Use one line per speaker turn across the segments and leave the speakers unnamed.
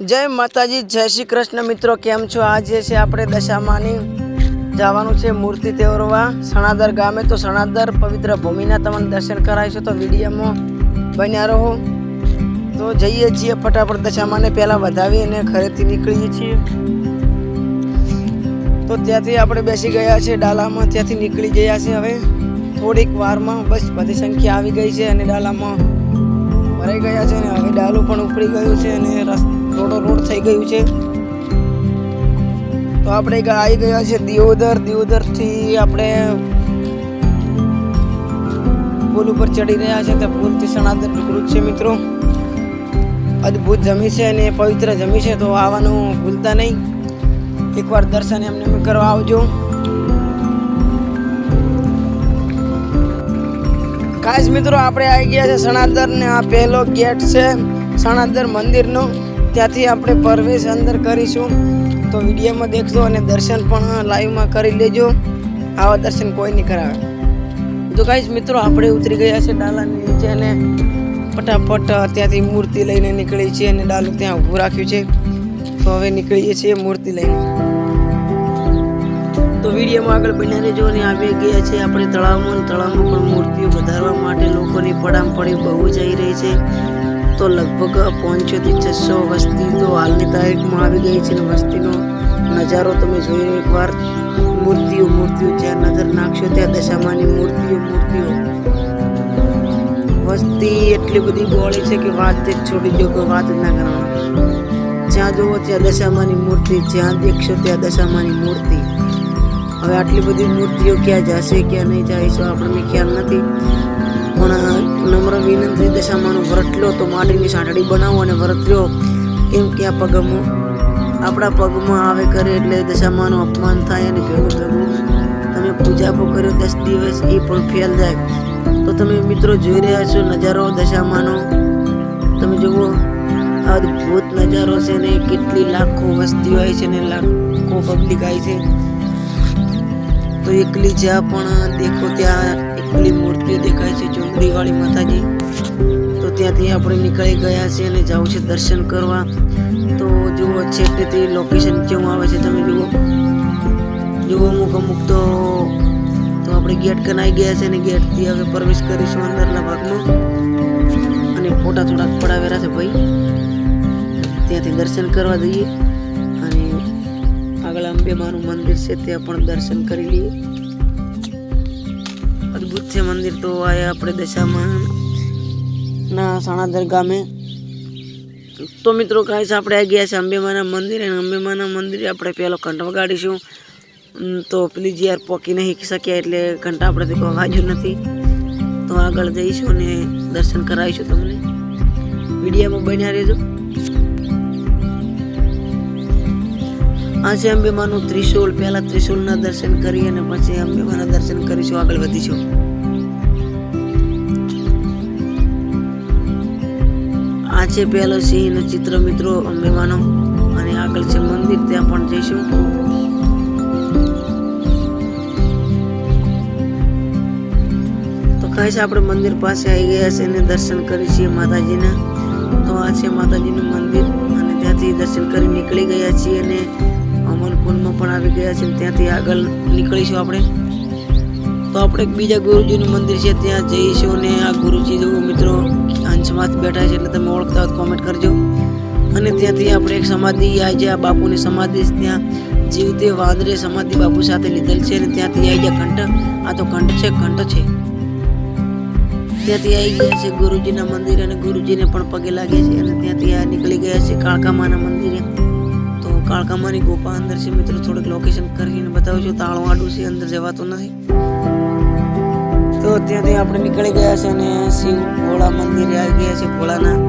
जय माताजी, जय श्री कृष्ण। मित्रों केम छो? आज છે આપણે દશામાની જવાનું છે મૂર્તિ તેવરવા સણાદર ગામે। તો સણાદર પવિત્ર ભૂમિના તમને દર્શન કરાવીશું, તો વિડીયોમાં બન્યા રહો। તો જઈએ છીએ ફટાફટ દશામાને પહેલા વધાવી અને ઘરેથી નીકળીએ છીએ। તો ત્યાંથી આપણે બેસી ગયા છે ડાલામાં, ત્યાંથી નીકળી ગયા છે। હવે થોડીક વારમાં બસ બધી સંખ્યા આવી ગઈ છે અને ડાલામાં ભરાઈ ગયા છે અને હવે ડાલું પણ ઉપડી ગયું છે અને રોડો રોડ થઈ ગયું છે। તો આપણે આવી ગયા છે દિયોદર થી આપણે પુલ ઉપર ચડી રહ્યા છે। તો પુલથી સણાદર નીકળું છે મિત્રો। અદ્ભુત જમી છે અને પવિત્ર જમી છે, તો આવવાનું ભૂલતા નહીં। એકવાર દર્શન એમને કરવા આવજો। ખાસ મિત્રો આપણે આવી ગયા છે સણાદર ને આ પહેલો ગેટ છે સણાદર મંદિરનો। ત્યાંથી આપણે પ્રવેશ અંદર કરીશું, તો વિડીયોમાં દેખજો અને દર્શન પણ લાઈવમાં કરી લેજો। આવા દર્શન કોઈ નહીં કરાવે। તો ગાઈસ મિત્રો આપણે ઉતરી ગયા છે ડાલાની નીચે અને ફટાફટ ત્યાંથી મૂર્તિ લઈને નીકળી છીએ અને ડાલું ત્યાં ઊભું રાખ્યું છે। તો હવે નીકળીએ છીએ મૂર્તિ લઈને। તો વિડીયોમાં આગળ બન્યા રહેજો અને આવી ગયા છે આપણે તળાવમાં પણ મૂર્તિઓ વધારવા માટે લોકોની પડામપડી બહુ જઈ રહી છે। તો લગભગ 500 થી 600 વસ્તી તો હાલની તારીખમાં આવી ગઈ છે અને વસ્તીનો નજારો તમે જોઈ લો એકવાર। મૂર્તિઓ જ્યાં નજર નાખશો ત્યાં દશામાની મૂર્તિઓ વસ્તી એટલી બધી બોળી છે કે વાત જ છોડી દો, કોઈ વાત જ ના કરવાની। જ્યાં જુઓ ત્યાં દશામાની મૂર્તિ, જ્યાં દેખશો ત્યાં દશામાની મૂર્તિ। હવે આટલી બધી મૂર્તિઓ ક્યાં જશે ક્યાં નહીં જાય તો આપણને ખ્યાલ નથી, પણ નમ્ર વિનંતી દશામાનું વ્રત લો તો માટીની સાંઠળી બનાવો અને વ્રત લો, કેમ કે આ આપણા પગમાં આવે કરે એટલે દશામાનું અપમાન થાય અને ભેગું તમે પૂજાપો કર્યો 10 દિવસ એ પણ ફેલ જાય। તો તમે મિત્રો જોઈ રહ્યા છો નજારો દશામાનો, તમે જુઓ અદ્ભુત નજારો છે ને કેટલી લાખો વસ્તીઓ આવી છે ને લાખો પબ્લિક આવી છે। તો એકલી જ્યાં પણ દેખો ત્યાં એકલી મૂર્તિઓ દેખાય છે ચુંદડીવાળી માતાજી। તો ત્યાંથી આપણે નીકળી ગયા છે અને જવું છે દર્શન કરવા। તો જુઓ છેકથી લોકેશન કેવું આવે છે તમે જુઓ અમુક તો આપણે ગેટ કનાઈ ગયા છે અને ગેટથી હવે પ્રવેશ કરીશું અંદરના ભાગમાં અને ફોટા થોડાક પડાવેલા છે ભાઈ, ત્યાંથી દર્શન કરવા જઈએ અને આગળ અંબે માનું મંદિર છે ત્યાં પણ દર્શન કરી લઈએ। અદ્ભુત છે મંદિર। તો આયા આપણે દશામાના સણાદર ગામે। તો મિત્રો ગાઈસ આપણે આવી ગયા છે અંબેમાના મંદિરે અને અંબેમાના મંદિરે આપણે પહેલો ઘંટ વગાડીશું। તો પ્લીઝ યાર પોકી નહીં શક્યા એટલે ઘંટા આપણેથી કોઈ વાગ્યું નથી, તો આગળ જઈશું અને દર્શન કરાવીશું તમને। વિડીયોમાં બન્યા રહેજો। આ છે અંબેમાનું ત્રિશુલ। પહેલા ત્રિશુલના દર્શન કરી અને પછી અંબેમાના દર્શન કરીશું, આગળ વધીશું। આ છે પહેલો સિંહનો ચિત્ર મિત્રો અંબેમાનો અને આગળ છે મંદિર, ત્યાં પણ જઈશું। તો ખાસ આપણે મંદિર પાસે આવી ગયા છે અને દર્શન કરી છીએ માતાજીના। તો આ છે માતાજીનું મંદિર અને ત્યાંથી દર્શન કરી નીકળી ગયા છીએ અને અમલકુંડમાં પણ આવી ગયા છે, ત્યાંથી આગળ નીકળીશું આપણે। તો આપણે બીજા ગુરુજીનું મંદિર છે ત્યાં જઈશું અને આ ગુરુજી જુઓ મિત્રો અંશમાં બેઠા છે એટલે તમે ઓળખતા હોય કોમેન્ટ કરજો। અને ત્યાંથી આપણે એક સમાધિ આવી જાય, આ બાપુની સમાધિ ત્યાં જીવતે વાંદરે સમાધિ બાપુ સાથે લીધેલ છે અને ત્યાંથી આવી જાય ઘંટ। આ તો ઘંટ છે ત્યાંથી આવી ગયા છે ગુરુજીના મંદિર અને ગુરુજીને પણ પગે લાગ્યા છે અને ત્યાંથી આ નીકળી ગયા છે કાળકામાના મંદિરે। તો કાળકામાની ગુફા અંદર છે મિત્રો, થોડીક લોકેશન કરીને બતાવું છું, તાળું આડું છે અંદર જવાતું નથી। તો ત્યાંથી આપણે નીકળી ગયા છે અને શિવ ભોળા મંદિરે આવી ગયા છે ભોળાનાથ।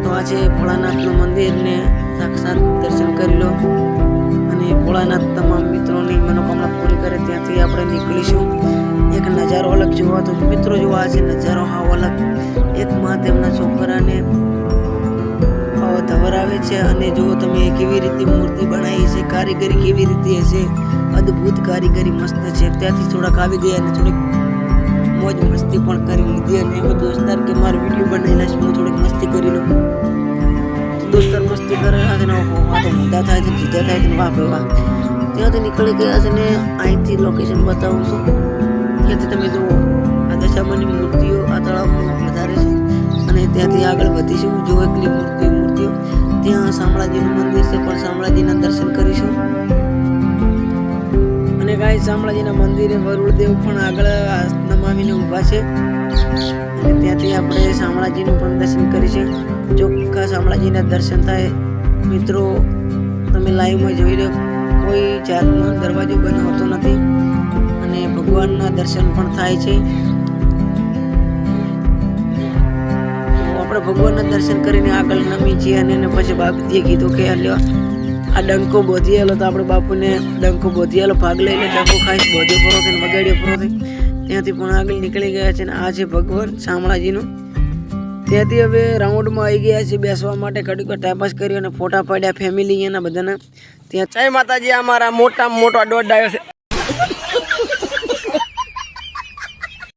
તો આ છે ભોળાનાથનું મંદિર ને સાક્ષાત દર્શન કરી લો અને ભોળાનાથ તમામ મિત્રોની મનોકામના પૂરી કરે। ત્યાંથી આપણે નીકળીશું। એક નજારો અલગ જોવા, તો મિત્રો જોવા છે નજારો હાવ અલગ। એક માં તેમના છોકરાને ધવરાવે છે અને જો તમે કેવી રીતે મૂર્તિ બનાવી છે, કારીગરી કેવી રીતે હશે, અદ્ભુત કારીગરી મસ્ત છે। ત્યાંથી થોડાક આવી ગયા અને થોડીક મોજ મસ્તી પણ કરી લીધી અને એમાં દોસ્તાર કે મારો વિડીયો બનાવેલા છે હું થોડીક મસ્તી કરી લઉં। દોસ્તર મસ્તી કરે છે ને આ તો મુદ્દા થાય છે, જીજા થાય છે, વાહ ભાઈ વાહ. ત્યાંથી નીકળી ગયા છે ને અહીંથી લોકેશન બતાવું છું. ત્યાંથી તમે જુઓ આ દશામાની મૂર્તિઓ આ તળાવમાં વધારે છે અને ત્યાંથી આગળ વધીશું. જો એકલી મૂર્તિઓ ત્યાં શામળાજીનું મંદિર છે, પણ શામળાજીના દર્શન કરીશું. અને ગાય શામળાજીના મંદિરે વરુણદેવ પણ આગળ નમાવીને ઊભા છે અને ત્યાંથી આપણે શામળાજીનું પણ દર્શન કરીશું. ચોખ્ખા શામળાજીના દર્શન થાય. મિત્રો તમે લાઈવમાં જોઈ રહ્યો કોઈ જાતનો દરવાજો બંધ હોતો નથી અને ભગવાનના દર્શન પણ થાય છે. આપણે ભગવાનના દર્શન કરીને આગળ નમી છીએ અને પછી બાપજીએ કીધું કે આ ડંકો બોધિયેલો, તો આપણે બાપુને ડંકો બોધિયેલો ભાગ લઈને ડંકો ખાઈ બોધ્યો પૂરો થઈને વગાડ્યો પૂરો થઈ. ત્યાંથી પણ આગળ નીકળી ગયા છે અને આ છે ભગવાન શામળાજીનું. ત્યાંથી હવે રાઉન્ડમાં આવી ગયા છે બેસવા માટે. ઘડીક ટાઈમપાસ કર્યો અને ફોટા પાડ્યા ફેમિલી એના બધાના. ત્યાં જય માતાજી. અમારા મોટામાં મોટો દોડ આવ્યો છે.